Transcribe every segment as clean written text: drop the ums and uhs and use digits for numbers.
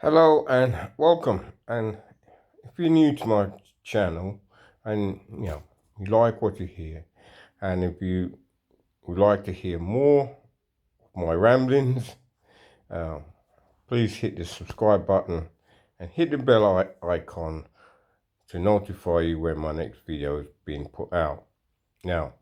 Hello and welcome. And if you're new to my channel and you like what you hear, and if you would like to hear more of my ramblings, uh, please hit the subscribe button and hit the bell icon to notify you when my next video is being put out. Now,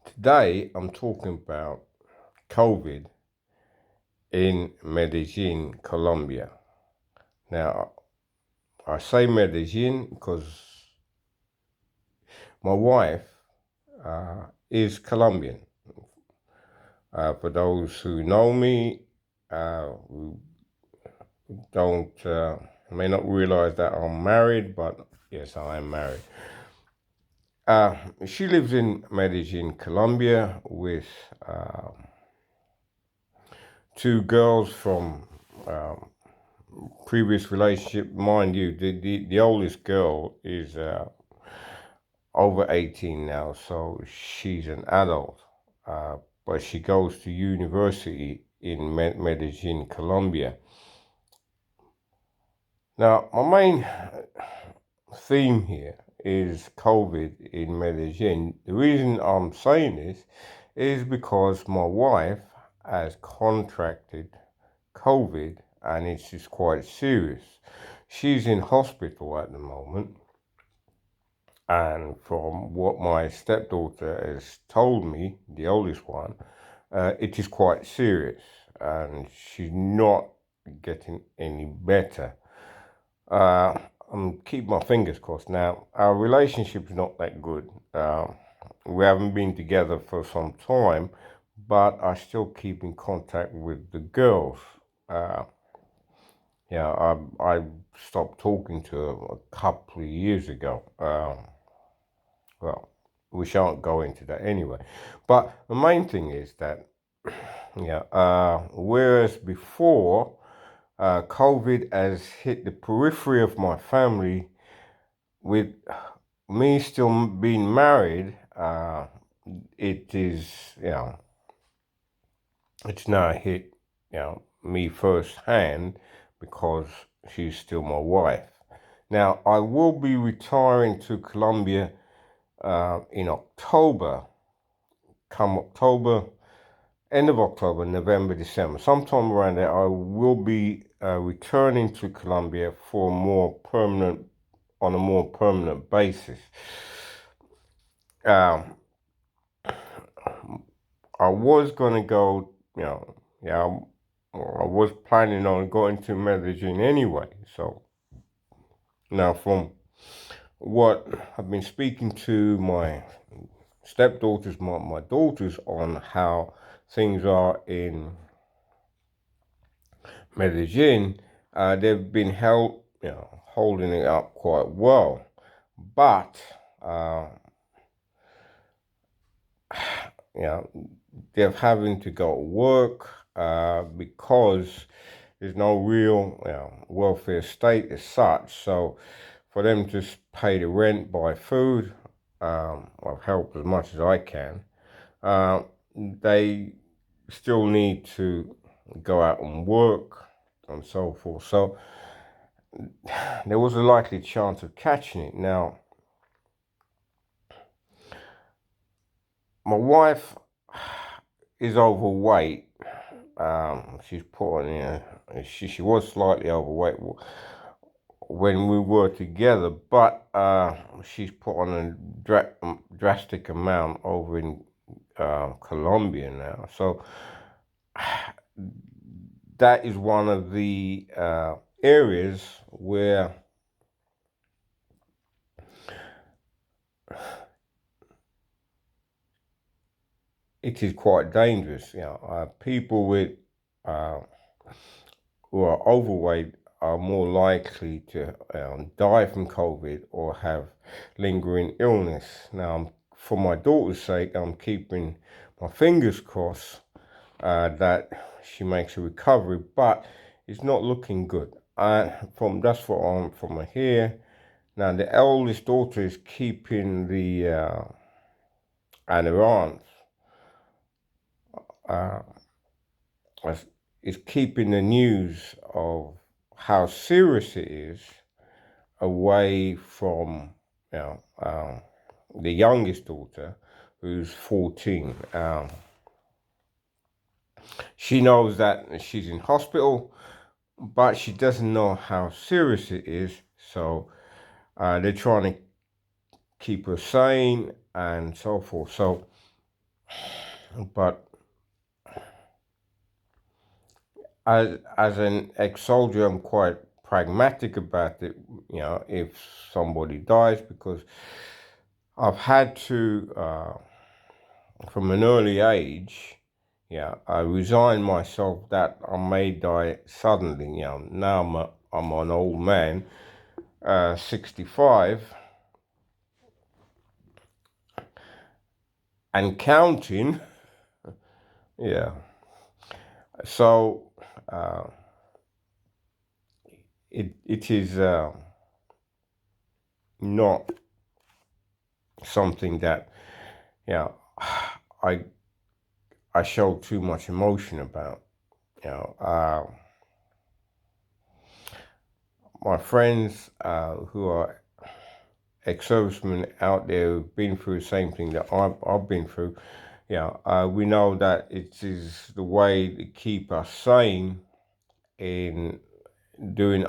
today I'm talking about COVID in Medellin, Colombia. Now, I say Medellin because my wife is Colombian. For those who know me, who don't may not realize that I'm married, but yes, I am married. She lives in Medellin, Colombia, with two girls from previous relationship. Mind you, the oldest girl is over 18 now, so she's an adult. But she goes to university in Medellin, Colombia. Now, my main theme here is COVID in Medellin. The reason I'm saying this is because my wife has contracted COVID and it's just quite serious. She's in hospital at the moment. And from what my stepdaughter has told me, the oldest one, it is quite serious and she's not getting any better. I'm keeping my fingers crossed. Now, our relationship's not that good. We haven't been together for some time, but I still keep in contact with the girls. I stopped talking to her a couple of years ago. Well, we shan't go into that anyway. But the main thing is that, whereas before, COVID has hit the periphery of my family, with me still being married, it is, it's now hit, me firsthand because she's still my wife. Now, I will be retiring to Colombia in October, come October, end of October, November, December, sometime around there, I will be returning to Colombia for on a more permanent basis. I was going to go, I was planning on going to Medellin anyway. So now from what I've been speaking to my stepdaughters, my daughters, on how things are in Medellin, they've been holding it up quite well, but they're having to go to work because there's no real welfare state as such. So for them to pay the rent, buy food, I've helped as much as I can. They still need to go out and work and so forth. So there was a likely chance of catching it. Now, my wife is overweight. She's put on, she was slightly overweight when we were together, but she's put on a drastic amount over in Colombia now. So that is one of the areas where it is quite dangerous. People with who are overweight are more likely to die from COVID or have lingering illness. Now, for my daughter's sake, I'm keeping my fingers crossed that she makes a recovery, but it's not looking good. That's what I'm from here. Now, the eldest daughter is keeping the and her aunt is keeping the news of how serious it is away from, you know, the youngest daughter, who's 14. She knows that she's in hospital, but she doesn't know how serious it is. So they're trying to keep her sane and so forth. So, but as an ex-soldier, I'm quite pragmatic about it. You know, if somebody dies, because I've had to, from an early age, yeah, I resigned myself that I may die suddenly. You know, now I'm an old man, 65, and counting. Yeah. So it is not something that, you know, I I show too much emotion about. You know, my friends who are ex-servicemen out there who've been through the same thing that I've been through, you know, we know that it is the way to keep us sane in doing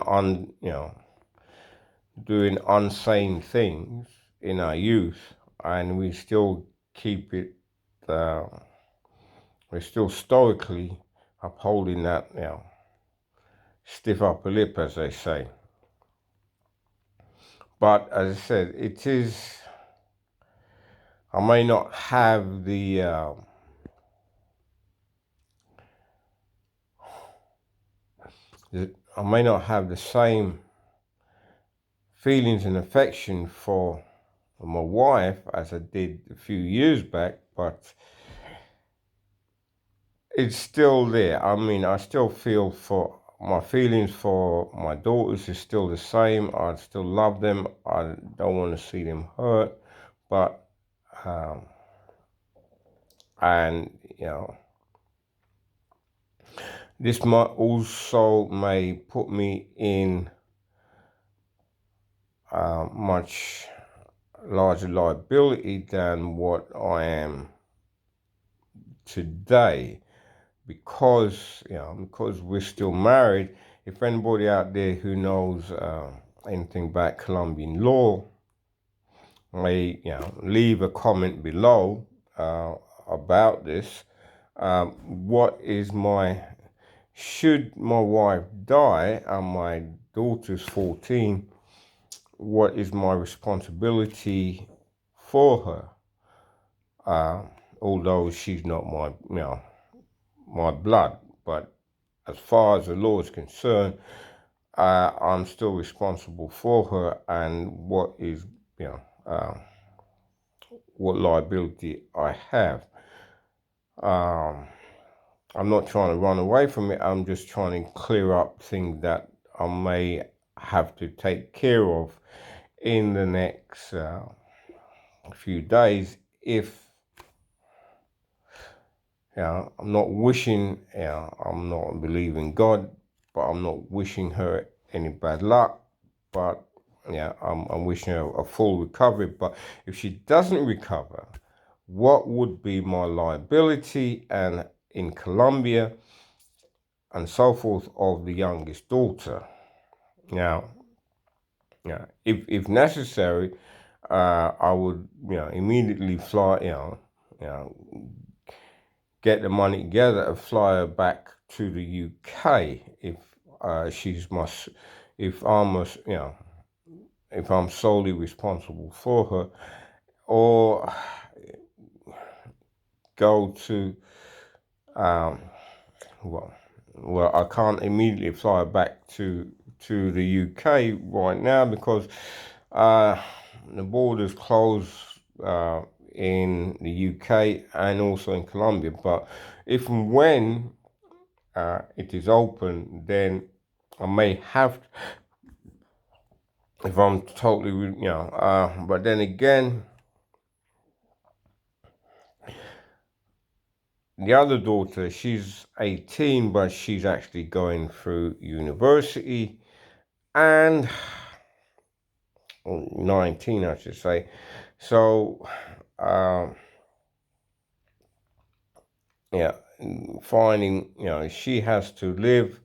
doing unsane things in our youth, and we still keep it. We're still stoically upholding that, you know, stiff upper lip, as they say. But as I said, it is. I may not have the I may not have the same feelings and affection for my wife as I did a few years back, but it's still there. I mean, I still feel for my feelings for my daughters is still the same. I still love them. I don't want to see them hurt, but um, and you know, this might also may put me in much larger liability than what I am today, because because we're still married. If anybody out there who knows anything about Colombian law may leave a comment below about this. What is my should my wife die and my daughter's 14? What is my responsibility for her? Although she's not my blood, but as far as the law is concerned, I'm still responsible for her, and what is what liability I have. I'm not trying to run away from it. I'm just trying to clear up things that I may have to take care of in the next few days. If I'm not wishing, I'm not believing God, but I'm not wishing her any bad luck. But I'm wishing her a full recovery. But if she doesn't recover, what would be my liability and in Colombia and so forth of the youngest daughter? Now, if necessary, I would immediately fly, get the money together and fly her back to the UK if if if I'm solely responsible for her, or go to well, I can't immediately fly back to the UK right now because the borders closed in the UK and also in Colombia. But if and when it is open, then I may have, if I'm totally, but then again, the other daughter, she's 18, but she's actually going through university, and 19, I should say. So, um, yeah, finding, she has to live.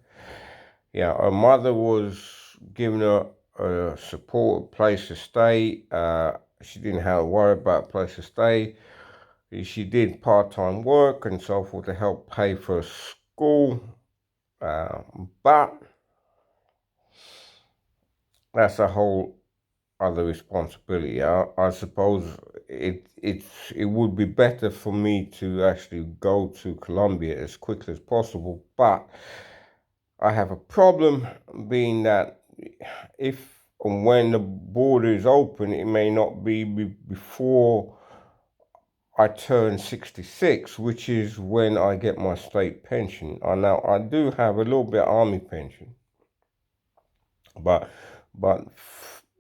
Yeah, her mother was giving her a support, place to stay. She didn't have to worry about a place to stay. She did part-time work and so forth to help pay for school. But that's a whole other responsibility. I suppose it would be better for me to actually go to Colombia as quickly as possible, but I have a problem being that if and when the border is open, it may not be before I turn 66, which is when I get my state pension. Now I do have a little bit of army pension, but but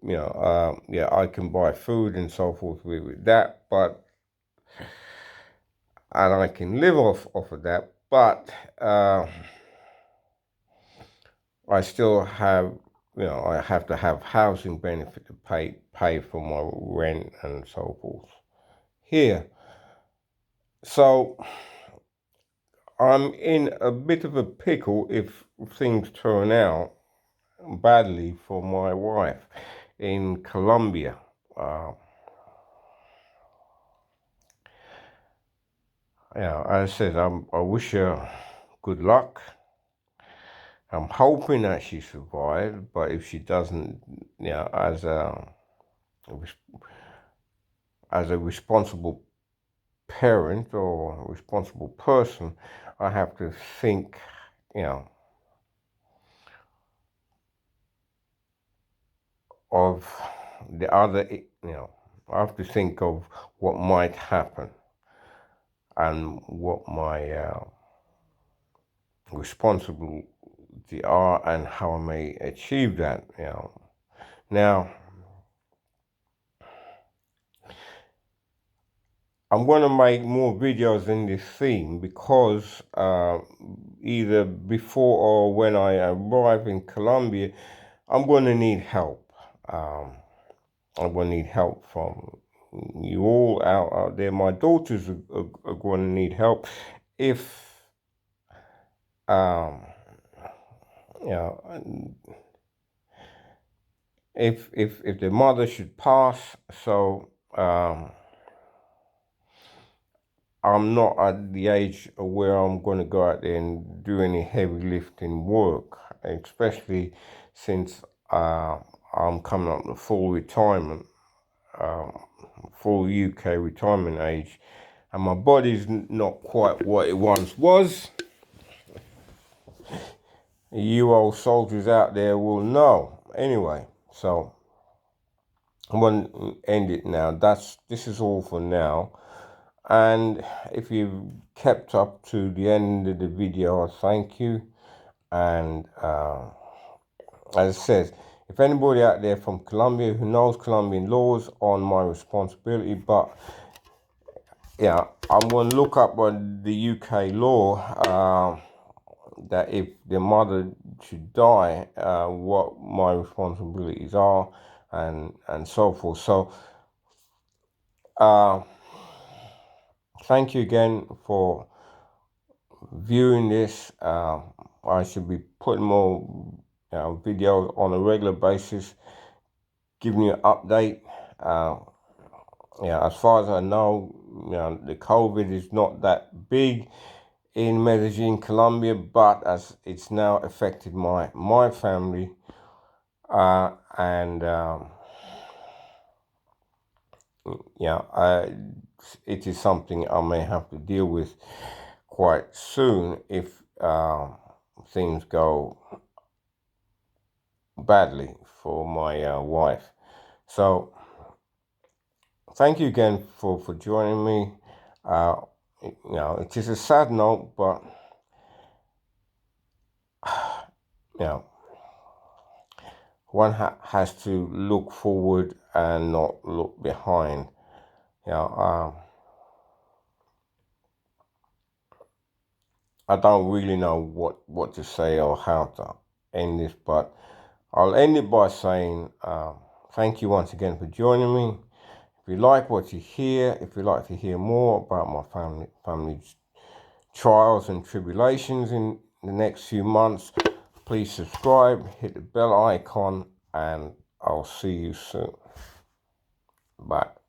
yeah, I can buy food and so forth with that, but and I can live off of that, but I still have, I have to have housing benefit to pay for my rent and so forth here. So I'm in a bit of a pickle if things turn out badly for my wife in Colombia. As I said, I wish her good luck. I'm hoping that she survives, but if she doesn't, as a responsible parent or responsible person, I have to think, you know, of the other, I have to think of what might happen and what my responsibility are and how I may achieve that, Now, I'm going to make more videos in this theme because either before or when I arrive in Colombia, I'm going to need help. I'm going to need help from you all out there. My daughters are going to need help if, um, you know, if the mother should pass. So I'm not at the age where I'm going to go out there and do any heavy lifting work, especially since I'm coming up to full retirement, full UK retirement age, and my body's not quite what it once was. You old soldiers out there will know. Anyway, so I'm going to end it now. This is all for now. And if you've kept up to the end of the video, I thank you. And as I said, if anybody out there from Colombia who knows Colombian laws, on my responsibility. But yeah, I'm going to look up on the UK law that if the mother should die, what my responsibilities are, and so forth. So thank you again for viewing this. I should be putting more videos on a regular basis, giving you an update. As far as I know, the COVID is not that big in Medellin, Colombia, but as it's now affected my family, and it is something I may have to deal with quite soon if things go badly for my wife. So thank you again for joining me. It is a sad note, but one has to look forward and not look behind. I don't really know what to say or how to end this, but I'll end it by saying thank you once again for joining me. If you like what you hear, if you'd like to hear more about my family's trials and tribulations in the next few months, please subscribe, hit the bell icon, and I'll see you soon. Bye.